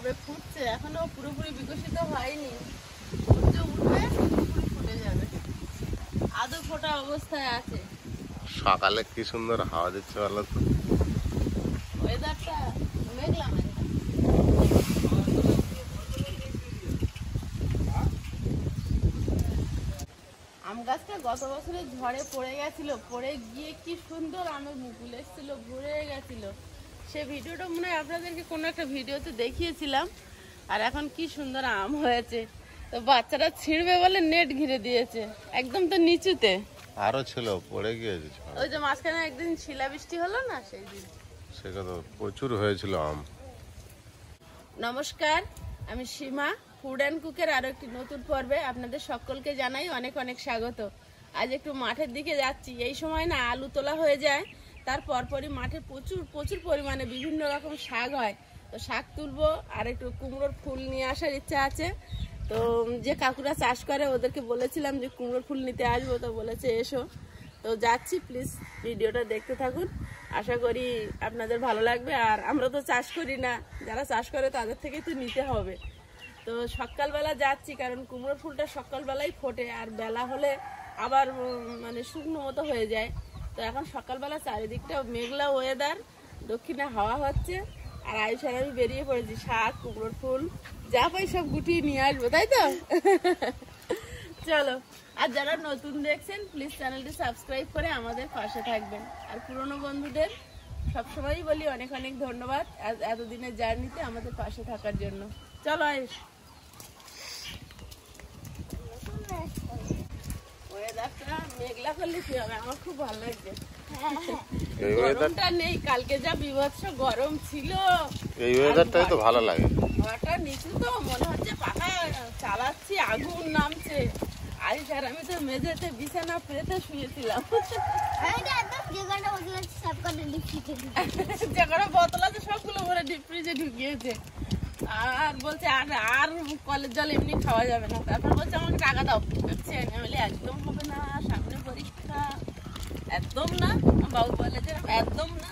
সবে ফুটছে, এখনো পুরোপুরি বিকশিত হয়নি। সূর্য উঠবে পুরোপুরি ফুটে যাবে, আদৌ ফোটা অবস্থায় আছে। সকালে কি সুন্দর হাওয়া দিচ্ছে বলো তো। ওয়েদারটা মেঘলা মেঘলা। আম গাছটা গত বছরে ঝড়ে পড়ে গেছিল, পড়ে গিয়ে কি সুন্দর আমের মুকুল এসেছিল, ভরে গেছিল। সে ভিডিওটা মনে হয় আপনাদেরকে কোনো একটা ভিডিওতে দেখিয়েছিলাম। আর এখন কি সুন্দর আম হয়েছে। তো বাচ্চারা ছিঁড়বে বলে নেট ঘিরে দিয়েছে, একদম তো নিচুতে। আরো ছিল, পড়ে গিয়েছে। ওই যে মাঝখানে একদিন শিলাবৃষ্টি হলো না, সেই দিন সেটা তো প্রচুর হয়েছিল আম। নমস্কার, আমি সীমা। ফুড অ্যান্ড কুকের আরো একটি নতুন পর্বে আপনাদের সকলকে জানাই অনেক অনেক স্বাগত। আজ একটু মাঠের দিকে যাচ্ছি। এই সময় না আলু তোলা হয়ে যায়, তার পরপরই মাঠে প্রচুর প্রচুর পরিমাণে বিভিন্ন রকম শাক হয়। তো শাক তুলবো, আর একটু কুমড়োর ফুল নিয়ে আসার ইচ্ছা আছে। তো যে কাকুরা চাষ করে ওদেরকে বলেছিলাম যে কুমড়োর ফুল নিতে আসবো, তো বলেছে এসো। তো যাচ্ছি, প্লিজ ভিডিওটা দেখতে থাকুন, আশা করি আপনাদের ভালো লাগবে। আর আমরা তো চাষ করি না, যারা চাষ করে তাদের থেকেই তো নিতে হবে। তো সকালবেলা যাচ্ছি, কারণ কুমড়োর ফুলটা সকালবেলাই ফোটে, আর বেলা হলে আবার মানে শুকনো মতো হয়ে যায়। তো এখন সকালবেলা চারিদিকটা মেঘলা ওয়েদার, দক্ষিণে হাওয়া হচ্ছে, আর আয়ুষার আমি বেরিয়ে পড়েছি শাক কুমড়োর ফুল যা পাই সব গুটিয়ে নিয়ে আসবো, তাই তো? চলো। আর যারা নতুন দেখছেন প্লিজ চ্যানেলটি সাবস্ক্রাইব করে আমাদের পাশে থাকবেন। আর পুরনো বন্ধুদের সবসময়ই বলি অনেক অনেক ধন্যবাদ এতদিনের জার্নিতে আমাদের পাশে থাকার জন্য। চলো আয়ুষ। ওয়েদারটা মেঘলা করলে কি হবে, আমার খুব ভালো লাগছে। গরমটা নেই, কালকে যা বিভৎস গরম ছিল। এই ওয়েদারটাই তো ভালো লাগে। ঘরটা নিচু তো মনে হচ্ছে পাখা চালাচ্ছি, আগুন নামছে। আজ আর আমি তো মেঝেতে বিছানা পেতে শুয়েছিলাম। যে কটা বোতল আছে সবগুলো ভরে ডিপ ফ্রিজে ঢুকিয়েছে। আর বলছে আর কলের জল এমনি খাওয়া যাবে না। তারপর বলছে আমাকে টাকা দাও। আমি বলি একদম হবে না, সামনে পরীক্ষা। একদম না, বাবু বলে যে একদম না,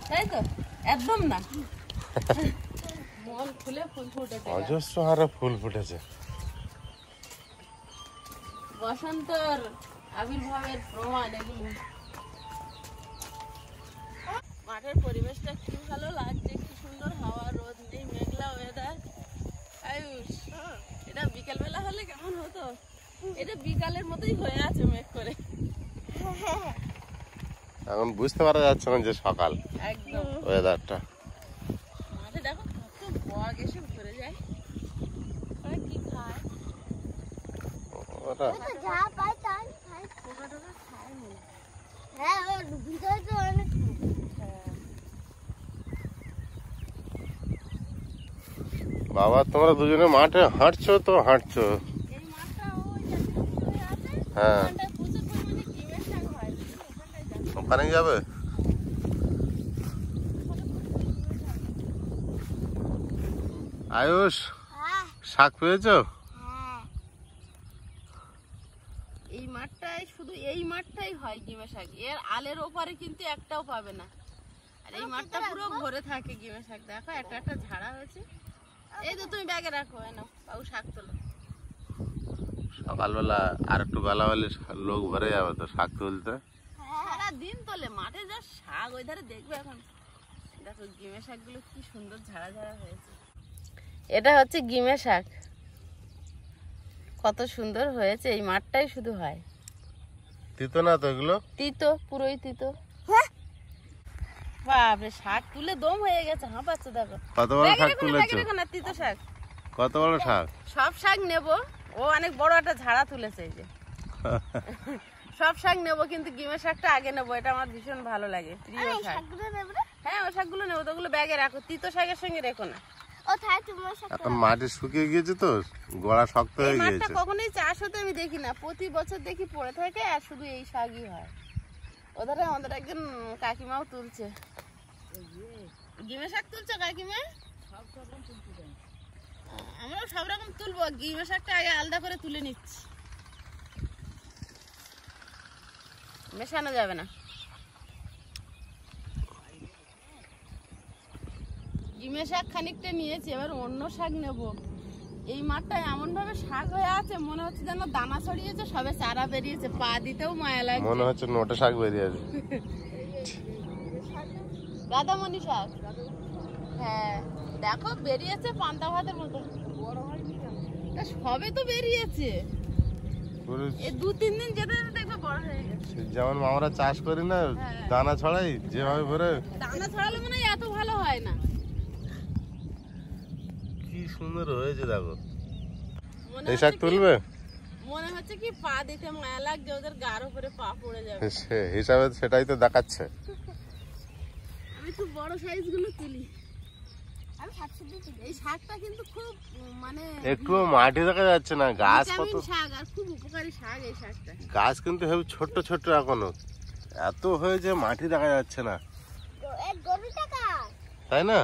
তাই তো? একদম না। মন খুলে ফুল ফুটেছে, অজস্র হারে ফুল ফুটেছে। বসন্তর আবির্ভাবের প্রমাণ এগুলো। মাঠের পরিবেশটা কি ভালো লাগছে, কি সুন্দর হাওয়া, রোদ নেই, মেঘলা ওয়েদার। আয়ুষ, এটা বিকাল বেলা হলে কেমন হতো? এটা বিকালের মতোই হয়ে আছে মেঘ করে। এখন বুঝতে পারা যাচ্ছে না যে সকাল। একদম ওয়েদারটা মাঠে দেখো কত বক এসে ভরে যায়। ওরা কি খায়? ওটা যা পায় তাই খায়, পোকা টোকা খায় মনে হয়। হ্যাঁ ওর ভিতরে তো অনেক বাবা, তোমরা দুজনে মাঠে হাঁটছো তো হাঁটছো। এই মাঠটা ওই যে আছে, হ্যাঁ, ওখানটায় প্রচুর পরিমাণে ডিমের শাক হয়, ওখানটায় যাবে। ওখানে যাবে। আয়ুষ, হ্যাঁ শাক পেয়েছো? হ্যাঁ এই মাঠটায় শুধু এই মাঠটাই হয় ডিমের শাক, এর আলের ওপারে কিন্তু একটাও পাবে না। আর এই মাঠটা পুরো ভরে থাকে ডিমের শাক। দেখো একটা একটা ঝাড়া হয়েছে। এই তো তুমি ব্যাগে রাখো, নাও বাবু শাক তোলো। সকালবেলা আর একটু বেলা হলে লোক ভরে যাবে তো শাক তুলতে। সারা দিন তোলে মাঠে যা শাক, ওই ধারে দেখবে এখন। দেখো গিমে শাকগুলো কি সুন্দর ঝাড়া ঝাড়া হয়েছে। এটা হচ্ছে গিমে শাক, কত সুন্দর হয়েছে। এই মাঠটাই শুধু হয়। তিতো না তো এগুলো? তিতো, পুরোই তিতো। বাপরে, শাক তুলে দম হয়ে গেছে, হাঁপাচ্ছে। দেখো কত বড় শাক তুলেছো? না তিতো শাক, কত বড় শাক? সব শাক নেবো। ও অনেক বড় একটা ঝাড়া তুলেছে, এই যে। সব শাক নেবো, কিন্তু গিমে শাকটা আগে নেবো, এটা আমার ভীষণ ভালো লাগে, প্রিয় শাক। হ্যাঁ, ওই শাকগুলো নেবো, তো ওগুলো ব্যাগে রাখো, তিতো শাকের সঙ্গে রেখো না। ও তাই তোমার সাথে এখন মাটি শুকিয়ে গিয়েছে তো, গোড়া শক্ত এই হয়ে মাঠটা গিয়েছে। কখনোই চাষ হতে আমি দেখি না, প্রতি বছর দেখি পড়ে থাকে, আর শুধু এই শাকই হয়। ওধারে আমাদের একজন কাকিমাও তুলছে, গিমে শাক তুলছে কাকিমা। আমরাও সব রকম তুলবো, গিমে শাকটা আগে আলাদা করে তুলে নিচ্ছি, মেশানো যাবে না। ডিমে শাক খানিকটা নিয়েছি, এবার অন্য শাক নেব। এই মাঠটা এমন ভাবে শাক হয়ে আছে মনে হচ্ছে যেন দানা ছড়িয়েছে, সবে চারা বেরিয়েছে, পা দিতেও মায়া লাগছে। মনে হচ্ছে নোটে শাক বেরিয়ে আছে। গাদামণি শাক, হ্যাঁ দেখো বেরিয়েছে পান্তা ভাতের মতো। তা সবে তো বেরিয়েছে, এই 2-3 দিন যেতে যেতে দেখবে বড় হয়ে গেছে। যেমন আমরা চাষ করি না, দানা ছড়াই যেভাবে ভরে, দানা ছড়ালে মনে হয় এত ভালো হয় না। কি সুন্দর হয়েছে দেখো। মনে এই শাক হচ্ছে কি- তুলবে? মনে হচ্ছে কি পা দিতে মায়া লাগছে, ওদের গার উপরে পা পড়ে যাবে। সে হিসাবে সেটাই তো দেখাচ্ছে। আমি একটু বড় সাইজ গুলো তুলি। আমি শাকসবজি তুলি। এই শাকটা কিন্তু খুব মানে একটু মাটি দেখা যাচ্ছে না, গাছ কত, ভিটামিন শাক আর খুব উপকারী শাক এই শাকটা। গাছ কিন্তু হেবি ছোট ছোট এখনো, এত হয়েছে মাটি দেখা যাচ্ছে না, এক গরু টাকা। তাই না?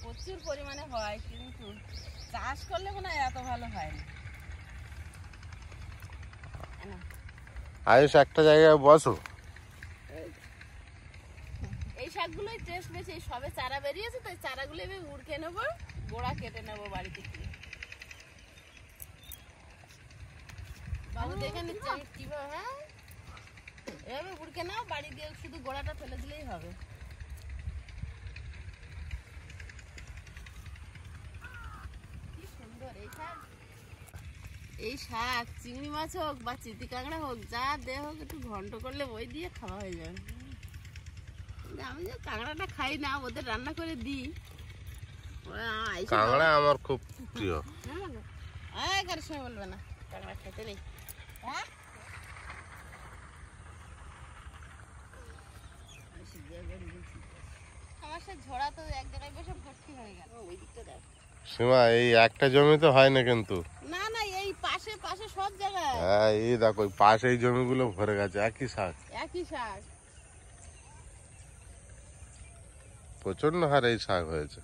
প্রচুর পরিমাণে হয়, কিন্তু চাষ করলে মনে হয় এত ভালো হয় না। আয়ুষ একটা জায়গায় বসো। এই শাকগুলোই টেস্ট বেশি, এই সবে চারা বেরিয়েছে, তাই চারাগুলো এবার উড়কে নেবো, গোড়া কেটে নেবো বাড়িতে গিয়ে। বাবু দেখে নিচ্ছে আমি কিভাবে, হ্যাঁ এভাবে উড়কে নাও, বাড়ি দিয়ে শুধু গোড়াটা ফেলে দিলেই হবে। কি সুন্দর এই শাক। এই শাক চিংড়ি মাছ হোক বা চিতি কাঁকড়া হোক, যা দে হোক, একটু ঘন্ট করলে ওই দিয়ে খাওয়া হয়ে যাবে। আমি যে কাঁকড়াটা খাই না, ওদের রান্না করে দিই। কাঁকড়া আমার খুব প্রিয়। কারোর সময় বলবে না কাঁকড়া খেতে নেই। আমার সে ঝোড়া তো এক জায়গায় বসে ভর্তি হয়ে গেল, ওই দিকটা দেখ। সীমা এই একটা জমি তো হয় না কিন্তু, না না এই পাশে পাশে সব জায়গায় হ্যাঁ এই দেখো পাশে এই জমিগুলো ভরে গেছে একই শাক, একই শাক। প্রচন্ড হারে এই শাক হয়েছে।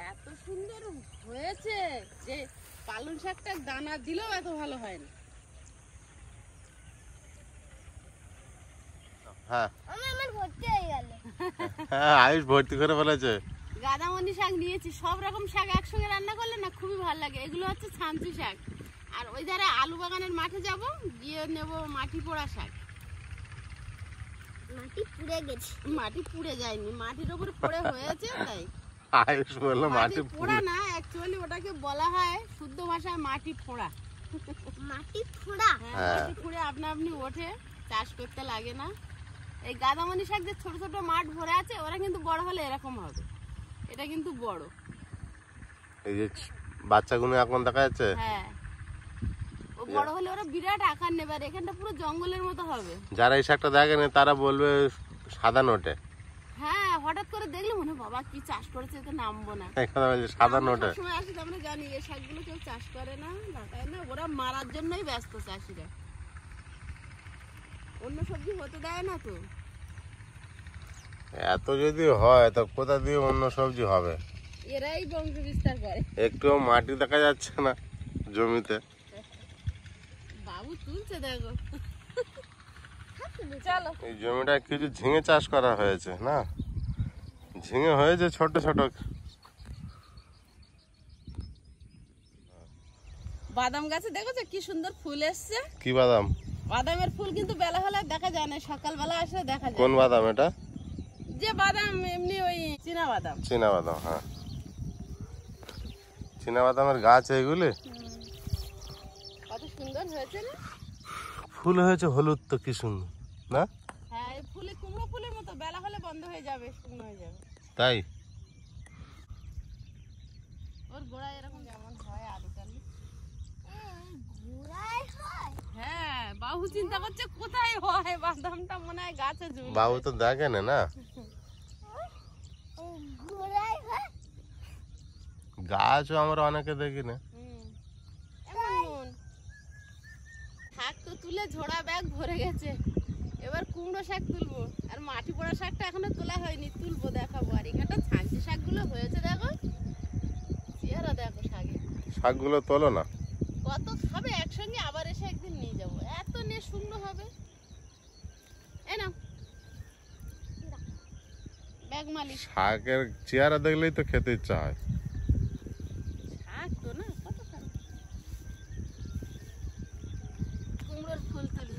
এত সুন্দর হয়েছে যে পালং শাকটা দানা দিলেও এত ভালো হয় না। হ্যাঁ আমার ভর্তি হয়ে গেল। হ্যাঁ আয়ুষ ভর্তি করে ফেলেছে। গাদামণি শাক নিয়েছি, সব রকম শাক একসঙ্গে রান্না করলে না খুবই ভালো লাগে। এগুলো হচ্ছে ছাঞ্চি শাক। আর ওই ধারে আলু বাগানের মাঠে যাব, গিয়ে নেব মাটি পোড়া শাক। মাটি পুড়ে গেছে। মাটি পুড়ে যায়নি, মাটির উপরে পড়ে হয়েছে তাই। আয়ুষ বললো মাটি মাটি পোড়া না, অ্যাকচুয়ালি ওটাকে বলা হয় শুদ্ধ ভাষায় মাটি ফোড়া। মাটি ফোড়া। হ্যাঁ। মাটি ফুঁড়ে আপনা আপনি ওঠে, চাষ করতে লাগে না। এই গাদামণি শাক যে ছোট ছোট মাঠ ভরে আছে, ওরা কিন্তু বড় হলে এরকম হবে। এটা কিন্তু বড়। এই যে বাচ্চাগুলো এখন দেখা যাচ্ছে, হ্যাঁ ও বড় হলে ওরা বিরাট আকার নেবে, আর এখানটা পুরো জঙ্গলের মতো হবে। যারা এই শাকটা দেখেনি তারা বলবে সাদা নোটে, হ্যাঁ হঠাৎ করে দেখলে মনে হয়, বাবা কি চাষ করেছে, তো নামবো না। এখানে বলছে সাদা আমরা নোটে। সবসময় আসি তো আমরা জানি এই শাকগুলো কেউ চাষ করে না, লাগায় না, ওরা মারার জন্যই ব্যস্ত চাষিরা, অন্য সবজি হতে দেয় না তো। এত যদি হয় তো কোথা দিয়ে অন্য সবজি হবে? এরাই বংশ বিস্তার করে। একটু মাটি দেখা যাচ্ছে না জমিতে। বাবু তুলছে দেখো। চলো এই জমিটা কিছু ঝিঙে চাষ করা হয়েছে না, ঝিঙে হয়েছে ছোট ছোট। বাদাম গাছে দেখেছো কি সুন্দর ফুল এসছে। কি বাদাম? বাদামের ফুল কিন্তু বেলা হলে দেখা যায় না, সকালবেলা আসলে দেখা যায়। কোন বাদাম এটা? যে বাদাম এমনি ওই চীনা বাদাম। চীনা বাদাম, হ্যাঁ চীনা বাদামের গাছ এগুলি। কত সুন্দর হয়েছে না? ফুল হয়েছে হলুদ, তো কি সুন্দর না? হ্যাঁ এই ফুলে কুমড়ো ফুলের মতো, বেলা হলে বন্ধ হয়ে যাবে, শুকনো হয়ে যাবে। তাই ওর গোড়া এরকম যেমন হয় আলু টালু। ঘোড়ায় হয়। হ্যাঁ বাবু চিন্তা করছে কোথায় হয় বাদামটা, মনে হয় গাছে ঝুলে। বাবু তো দেখেন না, ঘোড়ায় হয়। গাছও আমরা অনেকে দেখি না। এমন শাক তো তুলে ঝোড়া ব্যাগ ভরে গেছে, এবার কুমড়ো শাক তুলবো। আর মাটি পোড়া শাকটা এখনো তোলা হয়নি, তুলবো, দেখাবো। আর এখানটা ছাঁচি শাকগুলো হয়েছে দেখো, চেহারা দেখো শাকে। শাকগুলো তোলো না। কত খাবে একসঙ্গে, আবার এসে একদিন নিয়ে যাবো, এত নিয়ে শুকনো হবে। এই নাও শাক মালিক। শাকের চেহারা দেখলেই তো খেতে ইচ্ছা হয়। শাক তো না, কত শাক। কুমড়োর ফুল তুলি।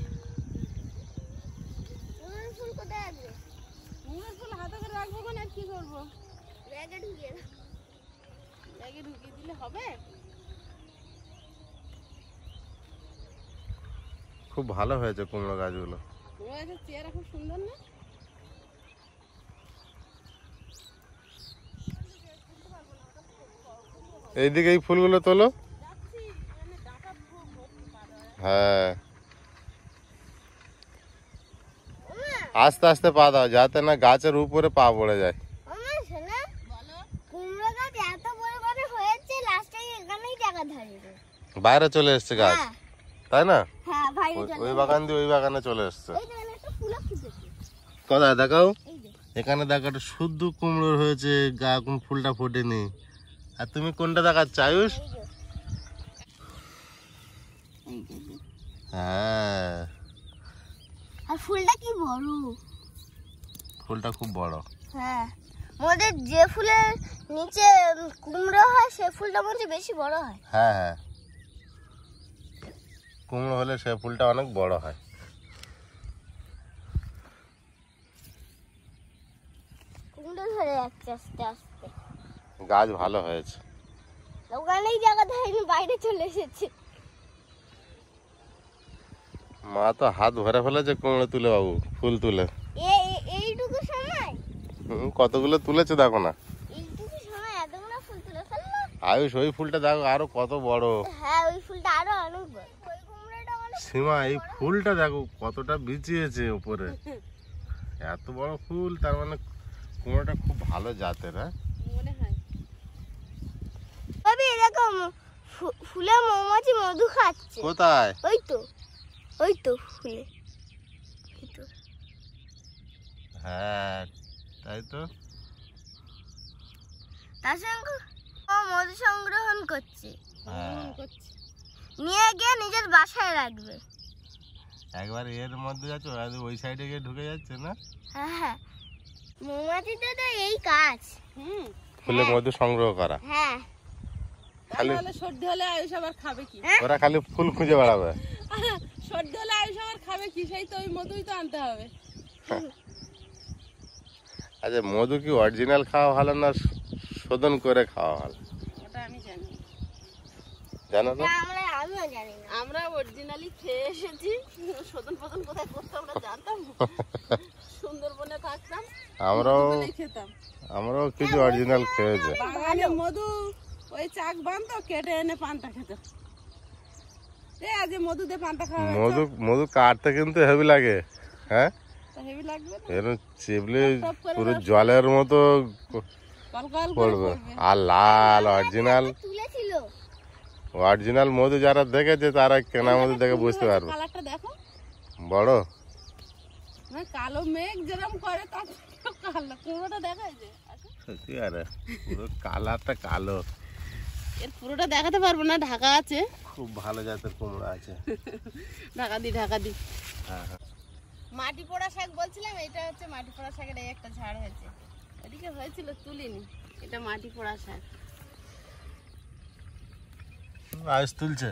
কুমড়োর ফুল কোথায় আছে? কুমড়োর ফুল হাতে করে রাখবো কোন, আর কি করবো? ব্যাগে ঢুকিয়ে দাও। ব্যাগে ঢুকিয়ে দিলে হবে? খুব ভালো হয়েছে কুমড়ো গাছগুলো। কুমড়ো গাছের চেহারা খুব সুন্দর না? এইদিকে এই ফুলগুলো তোলো। যাচ্ছি, মানে ডাঁটা ভর্তি পাতা। হ্যাঁ, আস্তে আস্তে পা দাও যাতে না গাছের উপরে পা পড়ে যায়। আমার শোনা, বলো। কুমড়ো গাছ এত বড় বড় হয়েছে, লাস্টে এখানেই টাকা ধরিয়ে। বাইরে চলে এসছে গাছ, হ্যাঁ তাই না? হ্যাঁ ভাই, ওই বাগান দিয়ে ওই বাগানে চলে এসছে। এই দেখেন একটা ফুলও ফুটেছে। কোথায় দেখাও? এই যে এখানে দেখো একটা শুদ্ধ কুমড়োর হয়েছে, গা কোন ফুলটা ফোটেনি। আর তুমি কোনটা দেখাচ্ছ আয়ুষ? এই যে, এই যে। হ্যাঁ, আর ফুলটা কি বড়। ফুলটা খুব বড়। হ্যাঁ, আমাদের যে ফুলের নিচে কুমড়ো হয় সে ফুলটা মনে বেশি বড় হয়। হ্যাঁ হ্যাঁ, কুমড়ো হলে সে ফুলটা অনেক বড় হয়। কুমড়ো ধরে যাচ্ছে আস্তে আস্তে। গাছ ভালো হয়েছে। ওখানেই জায়গা ধরেনি, বাইরে চলে এসেছে। মা তো হাত ভরে ফেলেছে কুমড়ো তুলে বাবু, ফুল তুলে। এইটুকু সময়, কতগুলো তুলেছে দেখো না। এইটুকু সময় এতগুলো ফুল তুলে ফেললো। আয়ুষ ওই ফুলটা দেখো আরো কত বড়। হ্যাঁ, ওই ফুলটা আরো অনেক বড়। ওই কুমড়োটা মানে সীমা এই ফুলটা দেখো কতটা বিচিয়েছে উপরে, এত বড় ফুল, তার মানে কুমড়োটা খুব ভালো জাতের। হ্যাঁ, মনে হয়। ভাবি এরকম ফুলে মৌমাছি মধু খাচ্ছে। কোথায়? ওই তো ফুলে, এই তো। হ্যাঁ তাই তো। তার সঙ্গে ও মধু সংগ্রহণ করছে, হ্যাঁ, করছি। নিয়ে গিয়ে নিজের বাসায় রাখবে। একবার এর মধ্যে যাচ্ছে, ওই সাইডে গিয়ে ঢুকে যাচ্ছে না। হ্যাঁ হ্যাঁ, মৌমাছিদের তো এই কাজ। হুম। ফুলে মধু সংগ্রহ করা। হ্যাঁ, খালি তাহলে সর্দি হলে আয়ুষ আবার খাবে কি? ওরা খালি ফুল খুঁজে বেড়াবে। সর্দি হলে আয়ুষ আবার খাবে কি? সেই তো ওই মধুই তো আনতে হবে। আচ্ছা, মধু কি অরিজিনাল খাওয়া ভালো না শোধন করে খাওয়া ভালো? ওটা আমি জানি। জানো না? আমিও জানি না। আমরা অরিজিনালি খেয়ে এসেছি, শোধন ফোধন কোথায় করতে আমরা জানতাম। সুন্দরবনে থাকতাম, আমরাও বলেই খেতাম। আমরাও কিছু অরিজিনাল খেয়েছে। বাগানে মধু ওই চাক বানতো, কেটে এনে পান্তা খেতাম। আজ মধু দিয়ে পান্তা খাওয়া মধু মধু কাটতে কিন্তু হেভি লাগে। হ্যাঁ, হেভি লাগবে না? এরকম চিবলে টপ করে পুরো জলের মতো কলকল করে পড়বে। পড়বে। আর লাল অরিজিনাল তুলেছিল। মধু যারা দেখেছে তারা কেনা মধু দেখে বুঝতে পারবে। কালারটা দেখো, বড় মানে কালো মেঘ যেরকম করে তার থেকেও কালো। পুরোটা দেখায় যে আচ্ছা, সত্যি আরে পুরো কালারটা কালো। এর পুরোটা দেখাতে পারবো না, ঢাকা আছে। খুব ভালো জাতের কুমড়ো আছে। ঢাকা দি। হ্যাঁ হ্যাঁ, মাটি পোড়া শাক বলছিলাম, এটা হচ্ছে মাটি পোড়া শাকের এই একটা ঝাড় হয়েছে। এদিকে হয়েছিল তুলিনি, এটা মাটি পোড়া শাক। আইস তুলছে।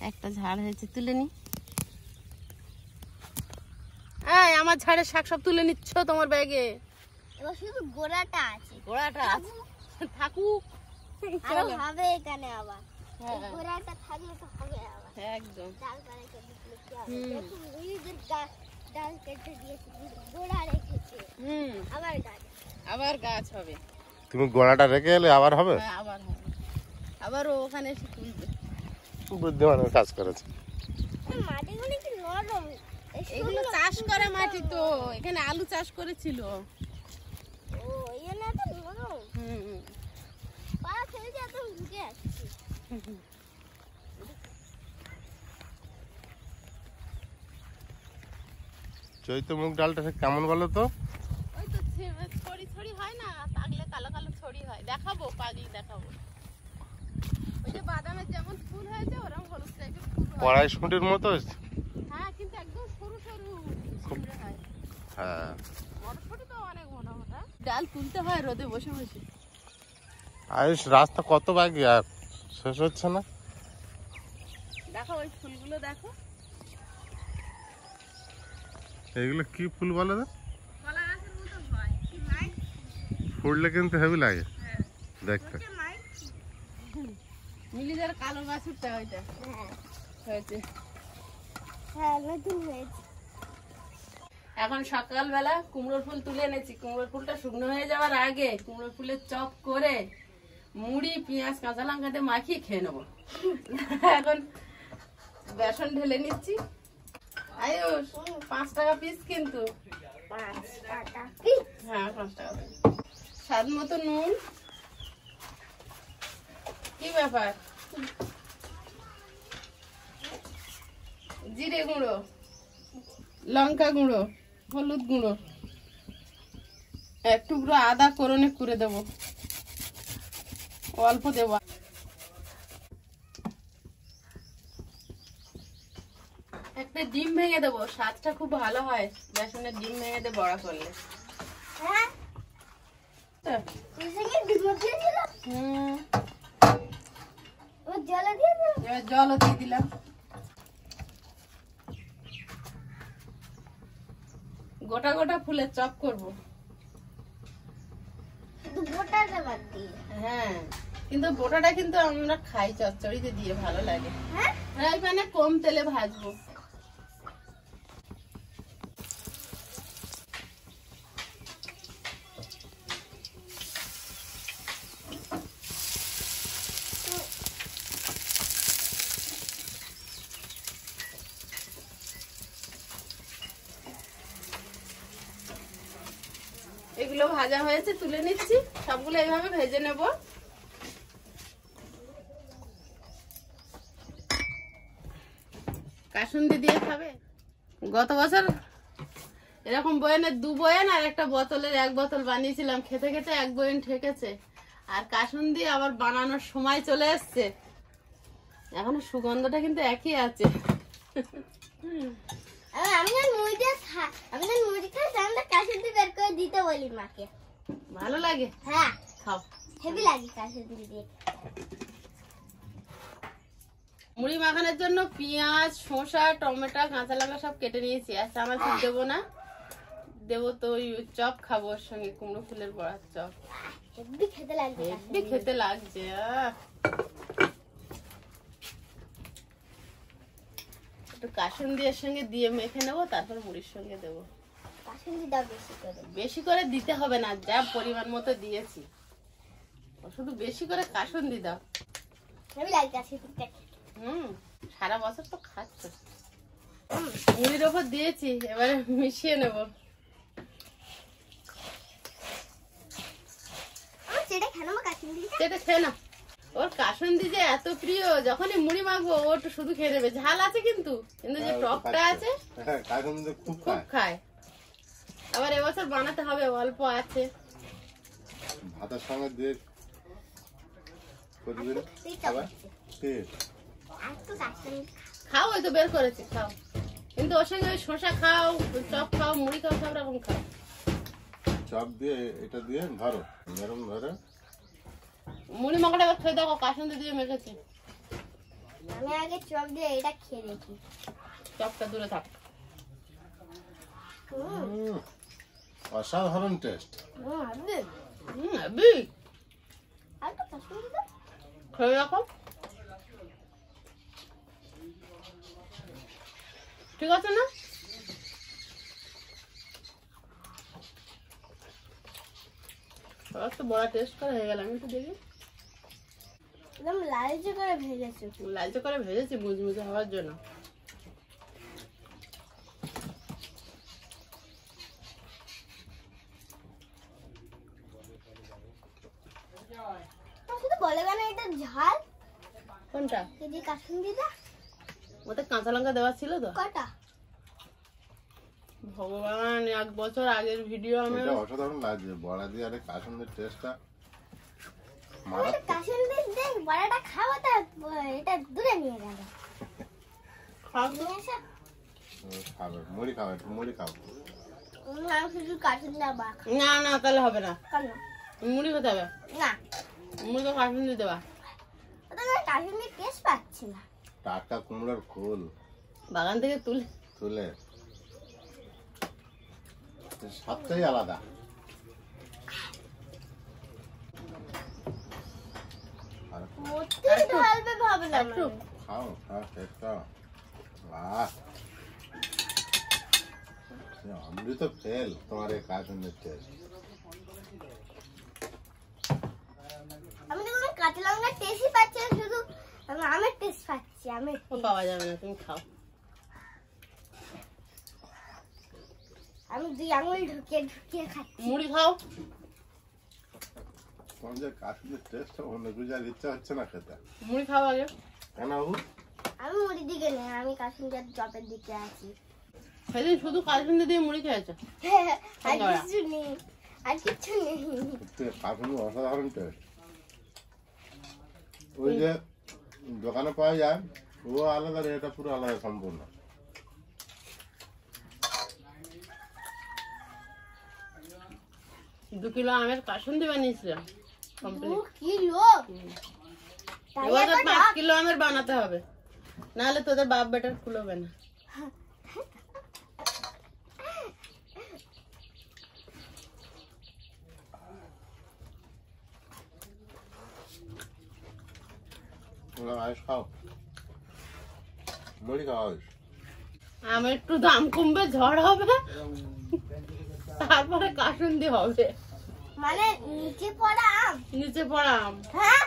একটা ঝাড় হয়েছে, তুলে নি। আমার ঝাড়ের শাক সব তুলে নিচ্ছ তোমার ব্যাগে। এবার শুধু গোড়াটা আছে। গোড়াটা আছে, থাকুক। আরো হবে এখানে আবার। হ্যাঁ, গোড়াটা থাকলে তো হবে আবার। একদম। ডাল কাটে দিলে কি হবে? দেখুন, এই যে ডাল কেটে দিয়েছে, গোড়া রেখেছে। আবার গাছ। হবে। তুমি গোড়াটা রেখে এলে আবার হবে। হ্যাঁ, আবার হবে। আবার ও ওখানে এসে তুলবে। বুদ্ধিমানের কাজ করেছে। মাটিগুলো কি নরম। এগুলো চাষ করা মাটি তো, এখানে আলু চাষ করেছিল। ও, এই জন্য এত নরম। পা ফেলে দিয়ে একদম ঢুকে আসছে। চৈত্র মুগ ডালটা সে কেমন বলো তো? ওই তো ছড়ি হয় না, পাগলে কালো কালো ছড়ি হয়। দেখাবো, পাগলি দেখাবো। ওই যে বাদামের যেমন ফুল হয়েছে ওরকম হলুদ টাইপের ফুল হয়। কড়াইশুঁটির মতো। হ্যাঁ, কিন্তু একদম সরু সরু ছিমড়ে হয়। হ্যাঁ, মটরশুঁটি তো অনেক মোটা মোটা। ডাল তুলতে হয় রোদে বসে বসে। আয়ুষ, রাস্তা কত বাকি আর শেষ হচ্ছে না। দেখো ওই ফুলগুলো দেখো, এগুলো কি ফুল বলে তো? কলা গাছের মতো হয়, ফুললে কিন্তু হেভি লাগে দেখতে। মিলিদের কালো গাছটা ওইটা হয়েছে। হ্যাঁ নতুন হয়েছে। এখন সকালবেলা কুমড়োর ফুল তুলে এনেছি। কুমড়োর ফুলটা শুকনো হয়ে যাওয়ার আগে কুমড়োর ফুলের চপ করে মুড়ি পেঁয়াজ কাঁচা লঙ্কা দিয়ে মাখিয়ে খেয়ে নেবো। এখন বেসন ঢেলে নিচ্ছি। আয়ুষ 5 টাকা পিস কিন্তু। 5 টাকা পিস? হ্যাঁ 5 টাকা পিস। স্বাদ মতো নুন। কি ব্যাপার? জিরে গুঁড়ো, লঙ্কা গুঁড়ো, হলুদ গুঁড়ো, এক টুকরো আদা কোরনে করে দেব, অল্প দেব। একটা ডিম ভেঙে দেবো, স্বাদটা খুব ভালো হয় বেসনের ডিম ভেঙে দিয়ে বড়া করলে। হ্যাঁ তুই সঙ্গে ডিম দিয়ে দিল? ও জল দিয়ে দিল? এবার জলও দিয়ে দিলাম। গোটা গোটা ফুলের চপ করব। শুধু গোটাটা বাদ দিয়ে? হ্যাঁ, কিন্তু গোটাটা কিন্তু আমরা খাই চচ্চড়িতে দিয়ে, ভালো লাগে। হ্যাঁ ফ্রাই প্যানে কম তেলে ভাজবো। এগুলো ভাজা হয়েছে, তুলে নিচ্ছি। সবগুলো এইভাবে ভেজে নেব। কাসুন্দি দিয়ে খাবে? গত বছর এরকম বয়ানের 2 বয়ান আর একটা বোতলের 1 বোতল বানিয়েছিলাম। খেতে খেতে 1 বয়ান ঠেকেছে। আর কাসুন্দি আবার বানানোর সময় চলে এসছে, এখনো সুগন্ধটা কিন্তু একই আছে। আমি না মুড়ি খাই, তাহলে কাশুন্দি বের করে দিতে বলি মাকে। ভালো লাগে? হ্যাঁ খাও। হেভি লাগে কাশুন্দি দিয়ে। মুড়ি মাখানোর জন্য পেঁয়াজ, শসা, টমেটো, কাঁচা লঙ্কা সব কেটে নিয়েছি। আর চানাচুর দেবো না, দেবো তো ওই চপ খাবো ওর সঙ্গে, কুমড়ো ফুলের বড়ার চপ। হেভি খেতে লাগবে। হেব্বি খেতে লাগছে। একটু কাসুন্দির সঙ্গে দিয়ে মেখে নেবো, তারপর মুড়ির সঙ্গে দেবো। কাশুন্দি দাও বেশি করে। বেশি করে দিতে হবে না, যা পরিমাণ মতো দিয়েছি। শুধু বেশি করে কাসুন্দি দাও। হেভি লাগে কাশুন্দিটা। সারা বছর তো খাচ্ছ। মুড়ির ওপর দিয়েছি, এবারে মিশিয়ে নেব। সেটা খেয়ে নেবো কাশুন্দিটা। সেটা খেয়ে না, ওর কাসুন্দি যে এত প্রিয়, যখনই মুড়ি মাখবো ও একটু শুধু খেয়ে দেবে। ঝাল আছে কিন্তু, কিন্তু যে টকটা আছে খুব খুব খায়। আবার এবছর বানাতে হবে, অল্প আছে। ভাতের সঙ্গে দিয়ে খাও, ওই তো বের করেছি, খাও। কিন্তু ওর সঙ্গে ওই শসা খাও, চপ খাও, মুড়ি খাও, সব রকম খাও। চপ দিয়ে এটা দিয়ে ধরো, নরম ধরে মুড়ি মাখাটা এবার খেয়ে দেখো, কাসুন্দি দিয়ে মেখেছি। আমি আগে চপ দিয়ে এটা খেয়ে দেখি। চপটা দূরে থাক। অসাধারণ টেস্ট। আর তো কাশুন্দি দাও। খেয়ে দেখো, ঠিক আছে না? তো বড়া টেস্ট করে হয়ে গেল। আমি একটু দেখি। একদম লালচে করে ভেজেছো। লালচে করে ভেজেছি মুচমুচে হওয়ার জন্য। শুধু বলে কেন এটা ঝাল? কোনটা? এই যে কাশুন্দিটা। ওতে কাঁচা লঙ্কা দেওয়া ছিল তো। কটা? ভগবান, 1 বছর আগের ভিডিও। আমি এটা অসাধারণ লাগছে বড়া দিয়ে। আরে কাসুন্দির টেস্টটা কাশুন্দি দিয়ে বড়াটা খাবো, তা এটা দূরে নিয়ে গেল। খাও তো। নিয়ে আসো। খাবে মুড়ি খাও, একটু মুড়ি খাও। শুধু কাটুন না বা না না তাহলে হবে না, কেন মুড়ি খেতে হবে। না মুড়ি তো কাটুন দিতে বা, ওটা কাটুনের টেস্ট পাচ্ছি না। টাটকা কুমড়োর ফুল বাগান থেকে তুলে। তুলে স্বাদটাই আলাদা। আর মোটে ঢালবে ভাবে না একটু খাও খাও শেষ করো। বাহ, অমৃত ফেল তোমার এই কার্টুনের টেস্ট। আমি তো কোনো কাঁচা লঙ্কার টেস্টই পাচ্ছি না, শুধু আমি আমের টেস্ট পাচ্ছি। আমের ও পাওয়া যাবে না, তুমি খাও। আমি 2 আঙুল ঢুকিয়ে ঢুকিয়ে খাচ্ছি। মুড়ি খাও। তোমার যে কার্টুনের টেস্ট অন্য কিছু আর ইচ্ছা হচ্ছে না খেতে। মুড়ি খাও আগে। কেন বাবু? আমি মুড়ির দিকে নেই, আমি কাশ্মীরের চপের দিকে আছি। সেদিন শুধু কালসুন দিয়ে মুড়ি খেয়েছো। আর কিছু নেই, আর কিছু নেই। কার্টুনের অসাধারণ টেস্ট। ওই যে দোকানে পাওয়া যায় ও আলাদা, এটা পুরো আলাদা সম্পূর্ণ। 2 কিলো আমের কাসুন্দি বানিয়েছিলাম দু কমপ্লিট। কিলো তাই এবার তো এত 5 টক? কিলো আমের বানাতে হবে, নাহলে তোদের বাপ বেটার কুলোবে না। আয়ুষ খাও, মুড়ি খাও আয়ুষ। আমের একটু দাম কমবে, ঝড় হবে, তারপরে কাসুন্দি হবে। মানে নিচে পড়া আম? নিচে পড়া আম। হ্যাঁ,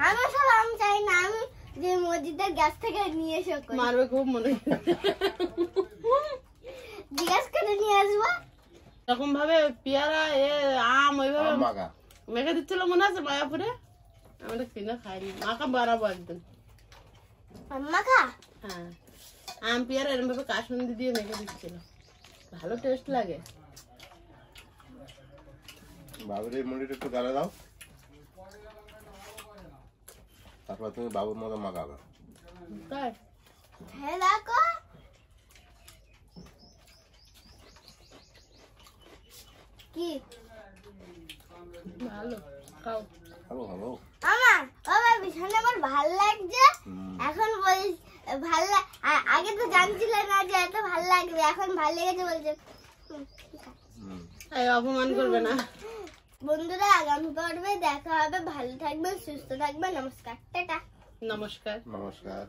আমি সব আম চাই না, আমি যে মসজিদের গাছ থেকে নিয়ে এসে করি। মারবে খুব মনে হয়। জিজ্ঞাসা করে নিয়ে আসবো। এরকম ভাবে পেয়ারা আম ওইভাবে আম মাখা। মেখে দিচ্ছিল মনে আছে মায়াপুরে, আমরা কিনে খাইনি, মাখা বানাবো একদিন। আম্মা খা। হ্যাঁ, আম পেয়ারা এরকম ভাবে কাসুন্দি দিয়ে মেখে দিচ্ছিল, ভালো টেস্ট লাগে। বাবুর এই মুড়িটা একটু গালে দাও, তারপর তুমি বাবুর মতো মাখাবে। তাই হ্যাঁ দেখো, কি ভালো, খাও। খাবো খাবো। আমার বাবা বিছানা আমার ভাল লাগছে। এখন বলিস ভাল আগে তো জানছিলে না যে এত ভাল লাগবে, এখন ভাল লেগেছে বলছে। এই অপমান করবে না। বন্ধুরা, আগামী পর্বে দেখা হবে। ভালো থাকবেন, সুস্থ থাকবেন। নমস্কার, টাটা। নমস্কার। নমস্কার।